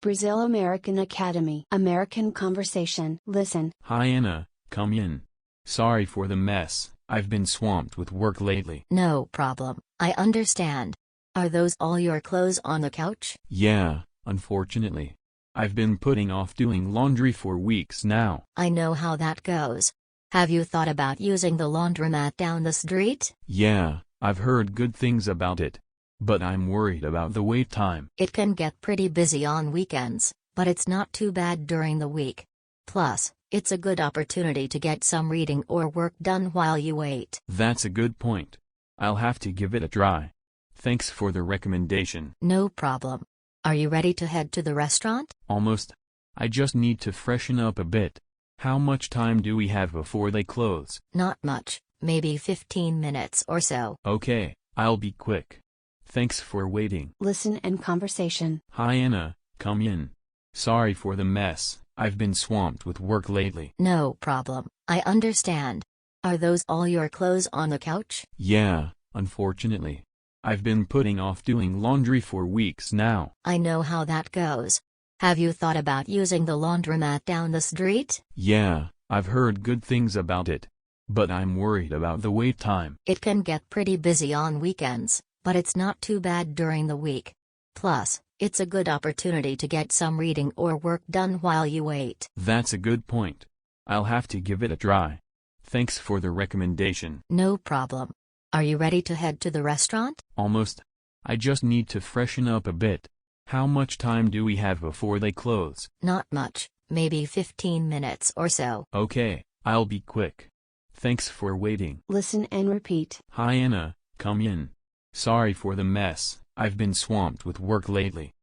Brazil American Academy. American Conversation. Listen. Hi Anna, come in. Sorry for the mess, I've been swamped with work lately. No problem, I understand. Are those all your clothes on the couch? Yeah, unfortunately. I've been putting off doing laundry for weeks now. I know how that goes. Have you thought about using the laundromat down the street? Yeah, I've heard good things about it. But I'm worried about the wait time. It can get pretty busy on weekends, but it's not too bad during the week. Plus, it's a good opportunity to get some reading or work done while you wait. That's a good point. I'll have to give it a try. Thanks for the recommendation. No problem. Are you ready to head to the restaurant? Almost. I just need to freshen up a bit. How much time do we have before they close? Not much, maybe 15 minutes or so. Okay, I'll be quick. Thanks for waiting. Listen and conversation. Hi Anna, come in. Sorry for the mess, I've been swamped with work lately. No problem, I understand. Are those all your clothes on the couch? Yeah, unfortunately. I've been putting off doing laundry for weeks now. I know how that goes. Have you thought about using the laundromat down the street? Yeah, I've heard good things about it. But I'm worried about the wait time. It can get pretty busy on weekends, but it's not too bad during the week. Plus, it's a good opportunity to get some reading or work done while you wait. That's a good point. I'll have to give it a try. Thanks for the recommendation. No problem. Are you ready to head to the restaurant? Almost. I just need to freshen up a bit. How much time do we have before they close? Not much, maybe 15 minutes or so. Okay, I'll be quick. Thanks for waiting. Listen and repeat. Hi Anna, come in. Sorry for the mess, I've been swamped with work lately.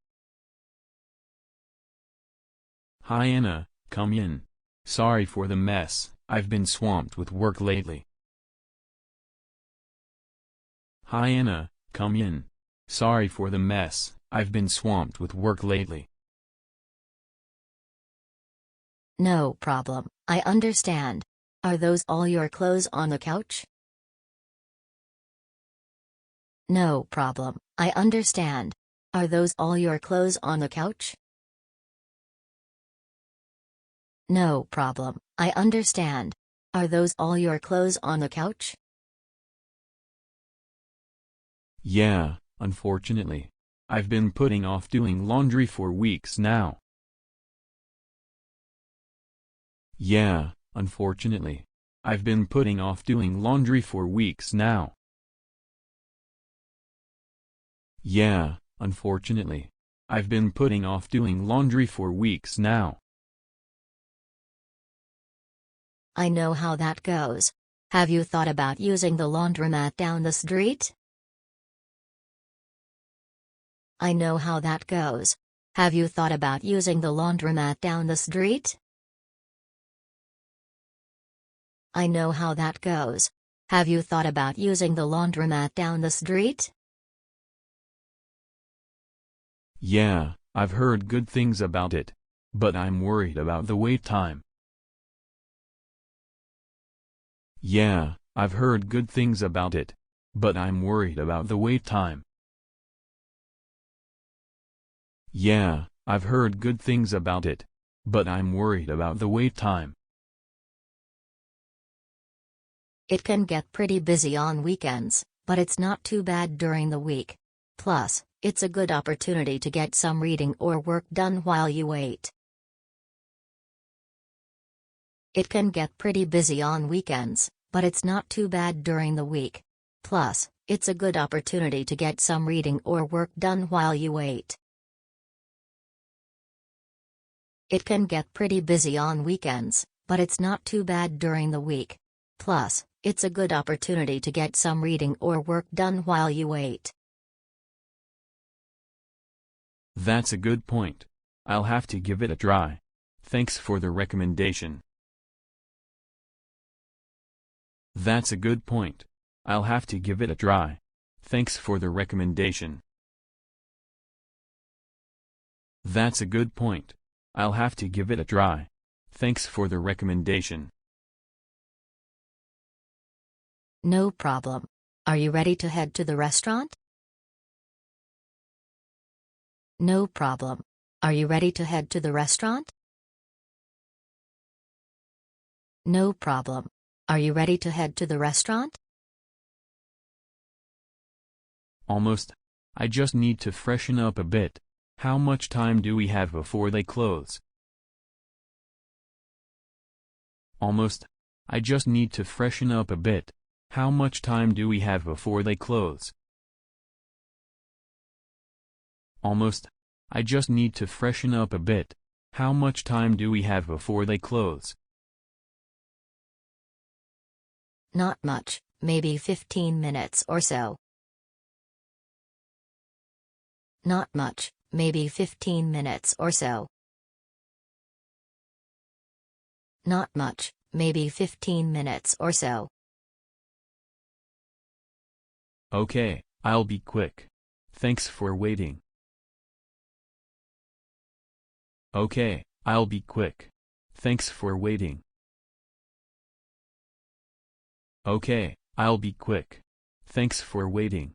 Hi Anna, come in. Sorry for the mess, I've been swamped with work lately. Hi Anna, come in. Sorry for the mess, I've been swamped with work lately. No problem, I understand. Are those all your clothes on the couch? No problem, I understand. Are those all your clothes on the couch? No problem, I understand. Are those all your clothes on the couch? Yeah, unfortunately. I've been putting off doing laundry for weeks now. Yeah, unfortunately. I've been putting off doing laundry for weeks now. Yeah, unfortunately. I've been putting off doing laundry for weeks now. I know how that goes. Have you thought about using the laundromat down the street? I know how that goes. Have you thought about using the laundromat down the street? I know how that goes. Have you thought about using the laundromat down the street? Yeah, I've heard good things about it. But I'm worried about the wait time. Yeah, I've heard good things about it. But I'm worried about the wait time. Yeah, I've heard good things about it. But I'm worried about the wait time. It can get pretty busy on weekends, but it's not too bad during the week. Plus, it's a good opportunity to get some reading or work done while you wait. It can get pretty busy on weekends, but it's not too bad during the week. Plus, it's a good opportunity to get some reading or work done while you wait. It can get pretty busy on weekends, but it's not too bad during the week. Plus, it's a good opportunity to get some reading or work done while you wait. That's a good point. I'll have to give it a try. Thanks for the recommendation. That's a good point. I'll have to give it a try. Thanks for the recommendation. That's a good point. I'll have to give it a try. Thanks for the recommendation. No problem. Are you ready to head to the restaurant? No problem. Are you ready to head to the restaurant? No problem. Are you ready to head to the restaurant? Almost. I just need to freshen up a bit. How much time do we have before they close? Almost. I just need to freshen up a bit. How much time do we have before they close? Almost. I just need to freshen up a bit. How much time do we have before they close? Not much, maybe 15 minutes or so. Not much, maybe 15 minutes or so. Not much, maybe 15 minutes or so. Okay, I'll be quick. Thanks for waiting. Okay, I'll be quick. Thanks for waiting. Okay, I'll be quick. Thanks for waiting.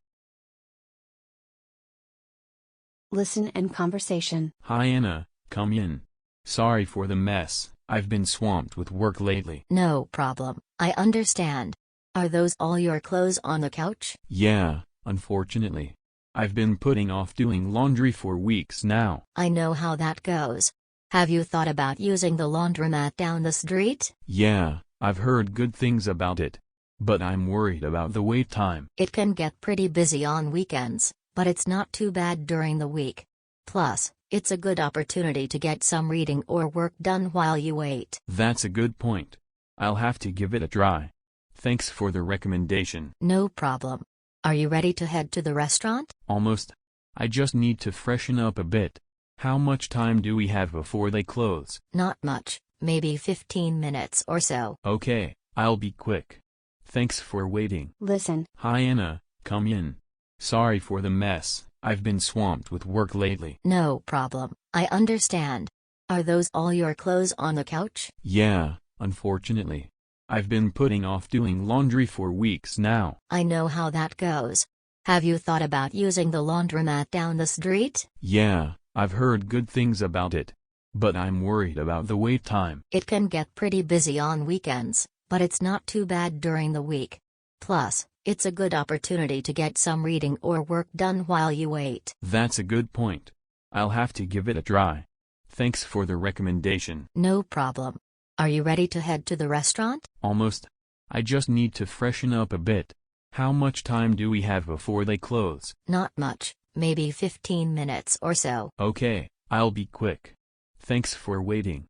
Listen and conversation. Hi Anna, come in. Sorry for the mess, I've been swamped with work lately. No problem, I understand. Are those all your clothes on the couch? Yeah, unfortunately. I've been putting off doing laundry for weeks now. I know how that goes. Have you thought about using the laundromat down the street? Yeah, I've heard good things about it. But I'm worried about the wait time. It can get pretty busy on weekends, but it's not too bad during the week. Plus, it's a good opportunity to get some reading or work done while you wait. That's a good point. I'll have to give it a try. Thanks for the recommendation. No problem. Are you ready to head to the restaurant? Almost. I just need to freshen up a bit. How much time do we have before they close? Not much, maybe 15 minutes or so. Okay, I'll be quick. Thanks for waiting. Listen. Hi Anna, come in. Sorry for the mess, I've been swamped with work lately. No problem, I understand. Are those all your clothes on the couch? Yeah, unfortunately. I've been putting off doing laundry for weeks now. I know how that goes. Have you thought about using the laundromat down the street? Yeah, I've heard good things about it. But I'm worried about the wait time. It can get pretty busy on weekends, but it's not too bad during the week. Plus, it's a good opportunity to get some reading or work done while you wait. That's a good point. I'll have to give it a try. Thanks for the recommendation. No problem. Are you ready to head to the restaurant? Almost. I just need to freshen up a bit. How much time do we have before they close? Not much, maybe 15 minutes or so. Okay, I'll be quick. Thanks for waiting.